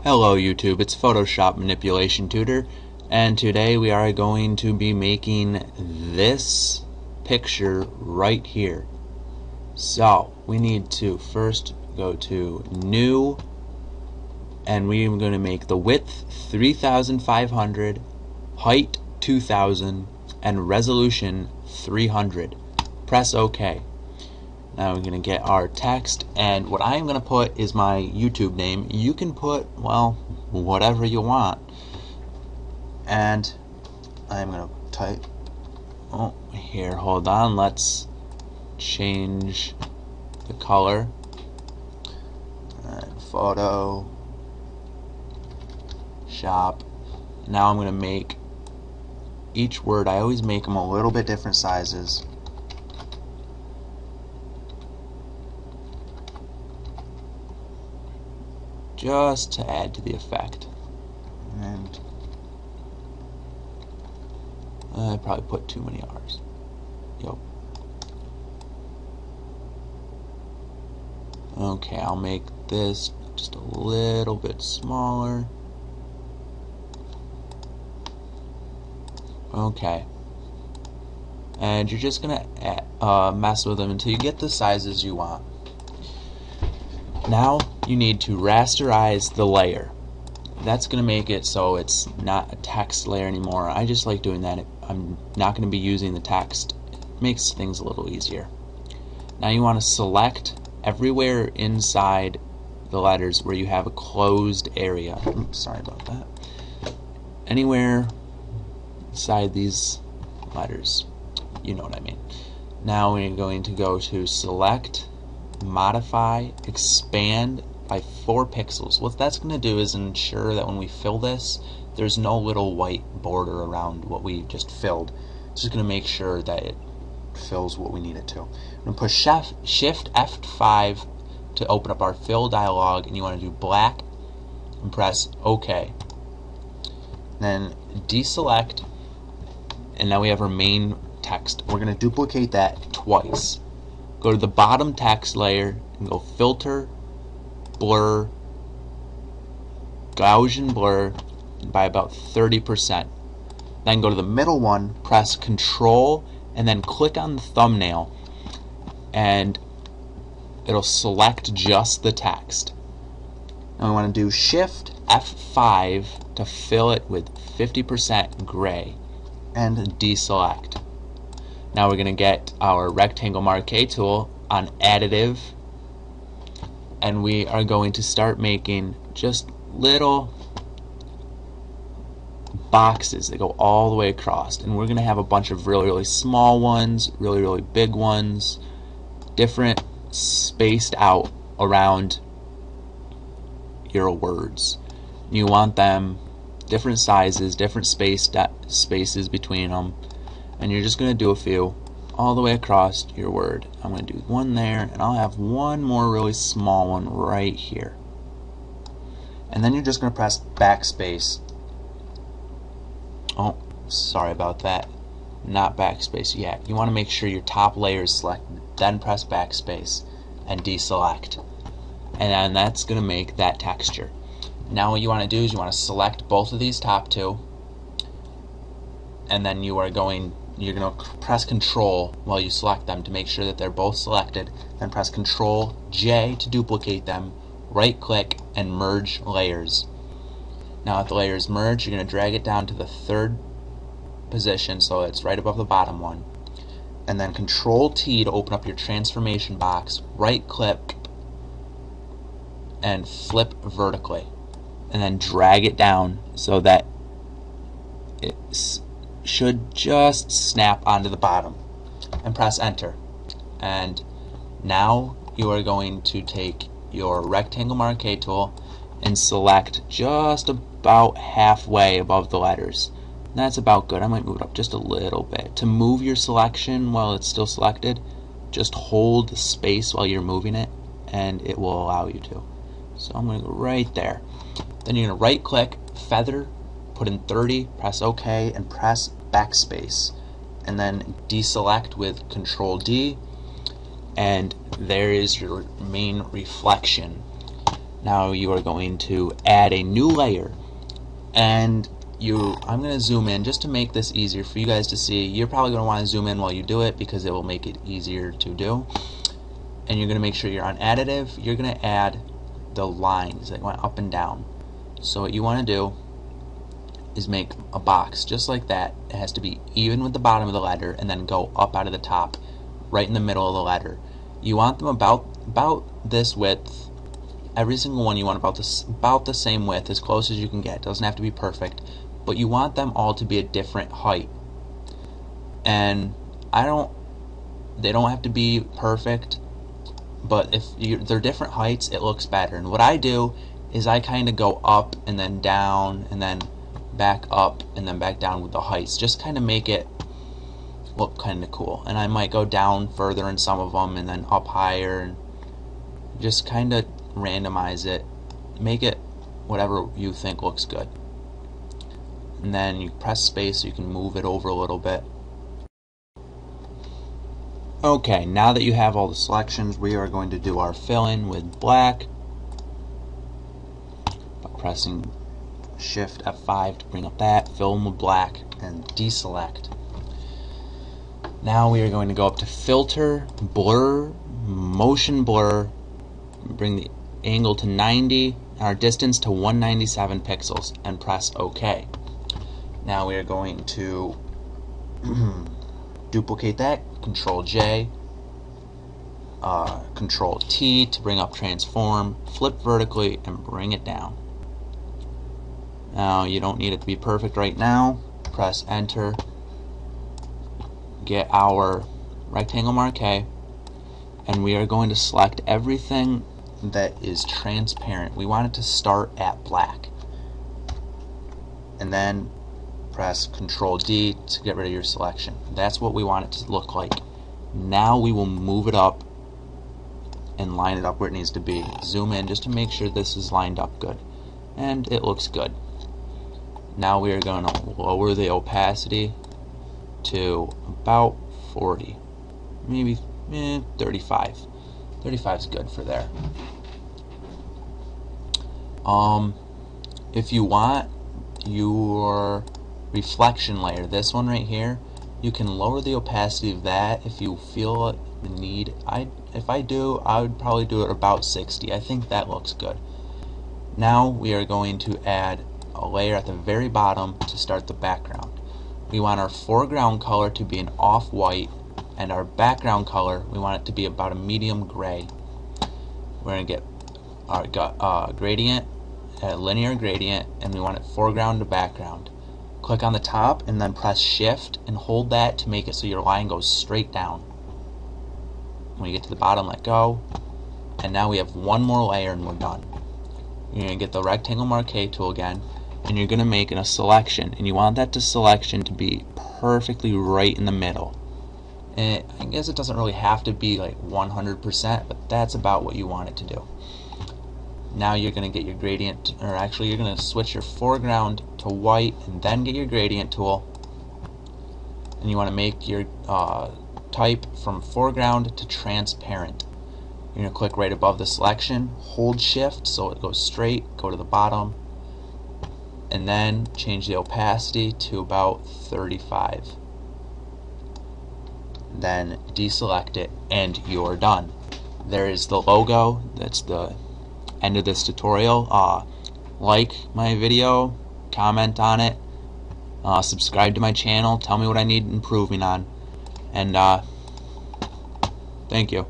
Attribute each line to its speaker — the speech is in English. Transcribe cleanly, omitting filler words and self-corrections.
Speaker 1: Hello YouTube, it's Photoshop Manipulation Tutor, and today we are going to be making this picture right here. So we need to first go to New, and we're going to make the width 3500, height 2000, and resolution 300. Press OK. Now we're going to get our text, and what I'm going to put is my YouTube name. You can put, well, whatever you want. And I'm going to type, oh, here, hold on, let's change the color. And Photoshop. Now I'm going to make each word, I always make them a little bit different sizes. Just to add to the effect. And I probably put too many R's. Yep. Okay, I'll make this just a little bit smaller. Okay. And you're just gonna mess with them until you get the sizes you want. Now you need to rasterize the layer. That's going to make it so it's not a text layer anymore. I just like doing that. I'm not going to be using the text. It makes things a little easier. Now you want to select everywhere inside the letters where you have a closed area. Oops, sorry about that. Anywhere inside these letters. You know what I mean. Now we're going to go to Select, Modify, Expand by 4 pixels. What that's going to do is ensure that when we fill this, there's no little white border around what we just filled. It's just going to make sure that it fills what we need it to. I'm going to push Shift F5 to open up our fill dialog, and you want to do black and press OK. Then deselect, and now we have our main text. We're going to duplicate that twice. Go to the bottom text layer and go Filter, Blur, Gaussian Blur by about 30%. Then go to the middle one, press Control, and then click on the thumbnail, and it'll select just the text. Now we want to do Shift F5 to fill it with 50% gray and deselect. Now we're going to get our rectangle marquee tool on additive, and we are going to start making just little boxes that go all the way across, and we're going to have a bunch of really small ones, really big ones, different spaced out around your words. You want them different sizes, different spaces between them. And you're just going to do a few all the way across your word. I'm going to do one there, and I'll have one more really small one right here. And then you're just going to press backspace. Oh, sorry about that. Not backspace yet. You want to make sure your top layer is selected. Then press backspace and deselect. And then that's going to make that texture. Now what you want to do is you want to select both of these top two, and then you're going to press Control while you select them to make sure that they're both selected. Then press Control J to duplicate them, right click, and merge layers. Now if the layers merge, you're going to drag it down to the 3rd position so it's right above the bottom one. And then Control T to open up your transformation box, right click, and flip vertically. And then drag it down so that it's should just snap onto the bottom, and press enter. And now you are going to take your rectangle marquee tool and select just about halfway above the letters. And that's about good. I might move it up just a little bit. To move your selection while it's still selected, just hold the space while you're moving it, and it will allow you to. So I'm going to go right there. Then you're going to right click, feather, put in 30, press OK, and press backspace, and then deselect with Control D, and there is your main reflection. Now you are going to add a new layer, and I'm going to zoom in just to make this easier for you guys to see. You're probably going to want to zoom in while you do it because it will make it easier to do. And you're going to make sure you're on additive. You're going to add the lines that went up and down. So what you want to do is make a box just like that. It has to be even with the bottom of the letter and then go up out of the top, right in the middle of the letter. You want them about this width. Every single one you want about the same width, as close as you can get. It doesn't have to be perfect, but you want them all to be a different height. And they don't have to be perfect, but if they're different heights, it looks better. And what I do is I kind of go up and then down and then back up and then back down with the heights, just kind of make it look kind of cool. And I might go down further in some of them and then up higher, and just kind of randomize it, make it whatever you think looks good. And then you press space so you can move it over a little bit. Okay, now that you have all the selections, we are going to do our fill-in with black by pressing Shift F5 to bring up that, fill in with black, and deselect. Now we are going to go up to Filter, Blur, Motion Blur, bring the angle to 90, our distance to 197 pixels, and press OK. Now we are going to duplicate that, Control J, Control T to bring up transform, flip vertically, and bring it down. Now you don't need it to be perfect right now. Press enter, get our rectangle marquee, and we are going to select everything that is transparent. We want it to start at black, and then press Control D to get rid of your selection. That's what we want it to look like. Now we will move it up and line it up where it needs to be. Zoom in just to make sure this is lined up good, and it looks good. Now we are going to lower the opacity to about 40, maybe 35. 35 is good for there. If you want your reflection layer, this one right here, you can lower the opacity of that if you feel the need. If I do, I would probably do it about 60. I think that looks good. Now we are going to add a layer at the very bottom to start the background. We want our foreground color to be an off-white, and our background color, we want it to be about a medium gray. We're going to get our gradient, a linear gradient, and we want it foreground to background. Click on the top and then press Shift and hold that to make it so your line goes straight down. When you get to the bottom, let go. And now we have one more layer and we're done. You're going to get the rectangle marquee tool again, and you're going to make a selection, and you want that selection to be perfectly right in the middle. And I guess it doesn't really have to be like 100%, but that's about what you want it to do. Now you're going to get your gradient, or actually you're going to switch your foreground to white and then get your gradient tool, and you want to make your type from foreground to transparent. You're going to click right above the selection, hold Shift so it goes straight, go to the bottom, and then change the opacity to about 35. Then deselect it and you're done. There is the logo. That's the end of this tutorial. Like my video, comment on it, subscribe to my channel, tell me what I need improving on, and thank you.